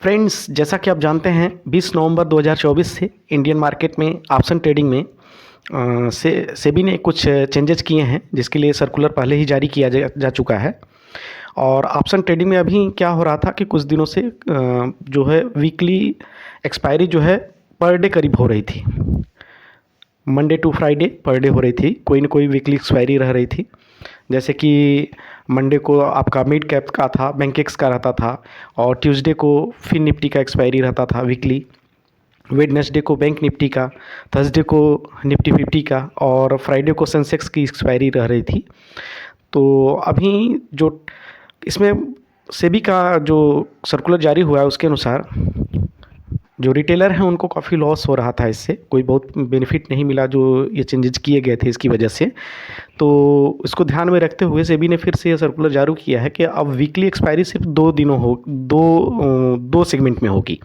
Friends, जैसा कि आप जानते हैं 20 नवंबर 2024 से इंडियन मार्केट में ऑप्शन ट्रेडिंग में सेबी ने कुछ चेंजेस किए हैं, जिसके लिए सर्कुलर पहले ही जारी किया जा चुका है। और ऑप्शन ट्रेडिंग में अभी क्या हो रहा था कि कुछ दिनों से जो है वीकली एक्सपायरी जो है पर डे करीब हो रही थी। मंडे टू फ्राइडे पर डे हो रही थी, कोई ना कोई वीकली एक्सपायरी रह रही थी। जैसे कि मंडे को आपका मिड कैप का था, बैंकेक्स का रहता था, और ट्यूसडे को फिन निफ्टी का एक्सपायरी रहता था वीकली, वेडनेसडे को बैंक निफ्टी का, थर्सडे को निफ्टी 50 का, और फ्राइडे को सेंसेक्स की एक्सपायरी रह रही थी। तो अभी जो इसमें सेबी का जो सर्कुलर जारी हुआ है उसके अनुसार जो रिटेलर हैं उनको काफ़ी लॉस हो रहा था, इससे कोई बहुत बेनिफिट नहीं मिला जो ये चेंजेस किए गए थे इसकी वजह से। तो इसको ध्यान में रखते हुए सेबी ने फिर से ये सर्कुलर जारी किया है कि अब वीकली एक्सपायरी सिर्फ दो सेगमेंट में होगी।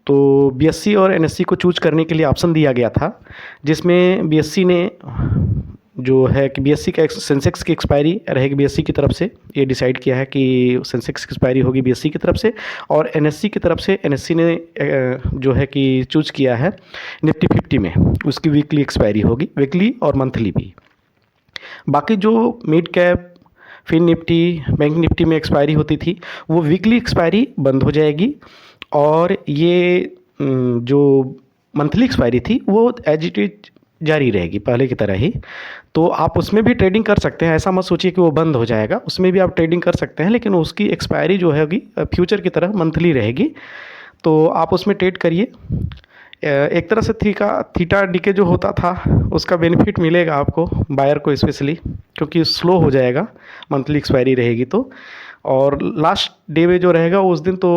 तो बीएससी और एनएससी को चूज करने के लिए ऑप्शन दिया गया था, जिसमें बीएससी ने जो है कि बीएससी का सेंसेक्स की एक्सपायरी रहेगी बीएससी की तरफ से, ये डिसाइड किया है कि सेंसेक्स की एक्सपायरी होगी बीएससी की तरफ से, और एनएससी की तरफ से एनएससी ने जो है कि चूज किया है निफ्टी 50 में, उसकी वीकली एक्सपायरी होगी, वीकली और मंथली भी। बाकी जो mid cap, Fin Nifty, Bank Nifty में एक्सपायरी होती थी वो वीकली एक्सपायरी बंद हो जाएगी, और ये जो मंथली एक्सपायरी थी वो एज इट इज जारी रहेगी पहले की तरह ही। तो आप उसमें भी ट्रेडिंग कर सकते हैं, ऐसा मत सोचिए कि वो बंद हो जाएगा, उसमें भी आप ट्रेडिंग कर सकते हैं, लेकिन उसकी एक्सपायरी जो है फ्यूचर की तरह मंथली रहेगी। तो आप उसमें ट्रेड करिए। एक तरह से थीटा डीके जो होता था उसका बेनिफिट मिलेगा आपको, बायर को स्पेशली, क्योंकि स्लो हो जाएगा मंथली एक्सपायरी रहेगी तो। और लास्ट डे में जो रहेगा उस दिन तो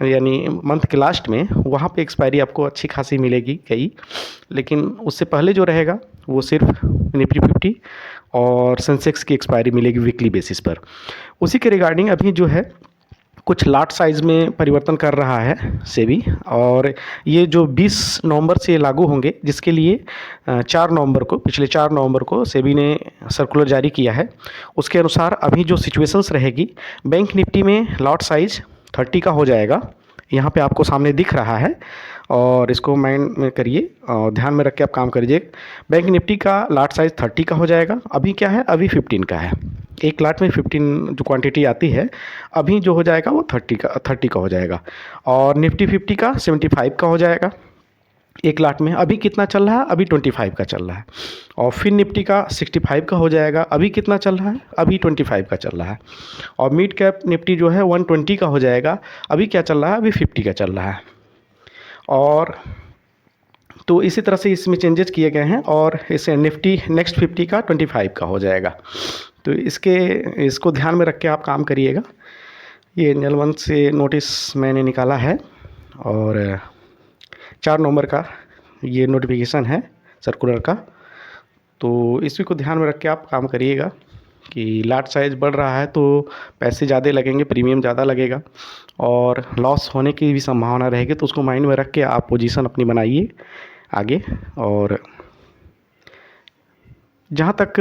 यानी मंथ के लास्ट में वहाँ पे एक्सपायरी आपको अच्छी खासी मिलेगी कई, लेकिन उससे पहले जो रहेगा वो सिर्फ निफ्टी 50 और सेंसेक्स की एक्सपायरी मिलेगी वीकली बेसिस पर। उसी के रिगार्डिंग अभी जो है कुछ लाट साइज़ में परिवर्तन कर रहा है सेबी, और ये जो 20 नवंबर से लागू होंगे, जिसके लिए 4 नवंबर को, पिछले 4 नवंबर को सेबी ने सर्कुलर जारी किया है। उसके अनुसार अभी जो सिचुएशंस रहेगी, बैंक निफ्टी में लॉट साइज़ 30 का हो जाएगा, यहाँ पे आपको सामने दिख रहा है, और इसको माइंड में करिए और ध्यान में रख के आप काम करिए। बैंक निफ्टी का लाट साइज़ 30 का हो जाएगा, अभी क्या है, अभी 15 का है। एक लाट में 15 जो क्वांटिटी आती है, अभी जो हो जाएगा वो 30 का हो जाएगा। और निफ्टी 50 का 75 का हो जाएगा एक लाट में, अभी कितना चल रहा है, अभी 25 का चल रहा है। और फिर निफ्टी का 65 का हो जाएगा, अभी कितना चल रहा है, अभी 25 का चल रहा है। और मिड कैप निफ्टी जो है 120 का हो जाएगा, अभी क्या चल रहा है, अभी 50 का चल रहा है। और तो इसी तरह से इसमें चेंजेस किए गए हैं, और इसे निफ्टी नेक्स्ट 50 का 25 का हो जाएगा। तो इसको ध्यान में रख के आप काम करिएगा। ये एंजल वन से नोटिस मैंने निकाला है, और 4 नवंबर का ये नोटिफिकेशन है सर्कुलर का। तो इसी को ध्यान में रख के आप काम करिएगा कि लाट साइज़ बढ़ रहा है तो पैसे ज़्यादा लगेंगे, प्रीमियम ज़्यादा लगेगा, और लॉस होने की भी संभावना रहेगी। तो उसको माइंड में रख के आप पोजीशन अपनी बनाइए आगे। और जहाँ तक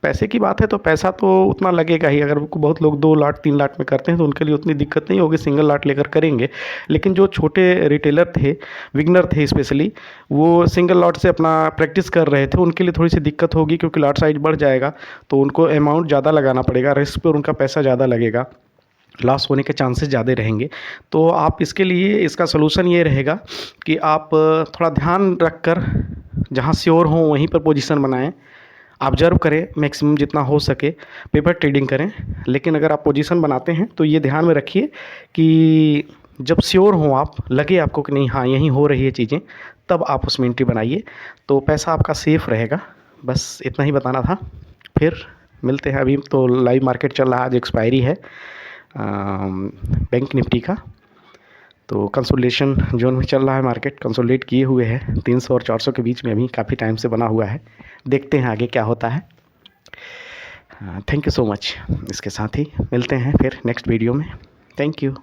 पैसे की बात है तो पैसा तो उतना लगेगा ही, अगर बहुत लोग 2 लाट 3 लाट में करते हैं तो उनके लिए उतनी दिक्कत नहीं होगी, सिंगल लाट लेकर करेंगे। लेकिन जो छोटे रिटेलर थे, बिगनर थे स्पेशली, वो सिंगल लॉट से अपना प्रैक्टिस कर रहे थे, उनके लिए थोड़ी सी दिक्कत होगी, क्योंकि लाट साइज बढ़ जाएगा तो उनको अमाउंट ज़्यादा लगाना पड़ेगा, रिस्क पर उनका पैसा ज़्यादा लगेगा, लॉस होने के चांसेस ज़्यादा रहेंगे। तो आप इसके लिए, इसका सलूशन ये रहेगा कि आप थोड़ा ध्यान रख कर जहाँ श्योर हों वहीं पर पोजीशन बनाएं, ऑब्जर्व करें मैक्सिमम जितना हो सके, पेपर ट्रेडिंग करें। लेकिन अगर आप पोजीशन बनाते हैं तो ये ध्यान में रखिए कि जब श्योर हो आप, लगे आपको कि नहीं हाँ यहीं हो रही है चीज़ें, तब आप उसमें एंट्री बनाइए, तो पैसा आपका सेफ़ रहेगा। बस इतना ही बताना था। फिर मिलते हैं। अभी तो लाइव मार्केट चल रहा है, आज एक्सपायरी है बैंक निफ्टी का, तो कंसोलिडेशन जोन में चल रहा है मार्केट, कंसोलिडेट किए हुए है 300 और 400 के बीच में, अभी काफ़ी टाइम से बना हुआ है। देखते हैं आगे क्या होता है। Thank you so much. इसके साथ ही मिलते हैं फिर नेक्स्ट वीडियो में। Thank you.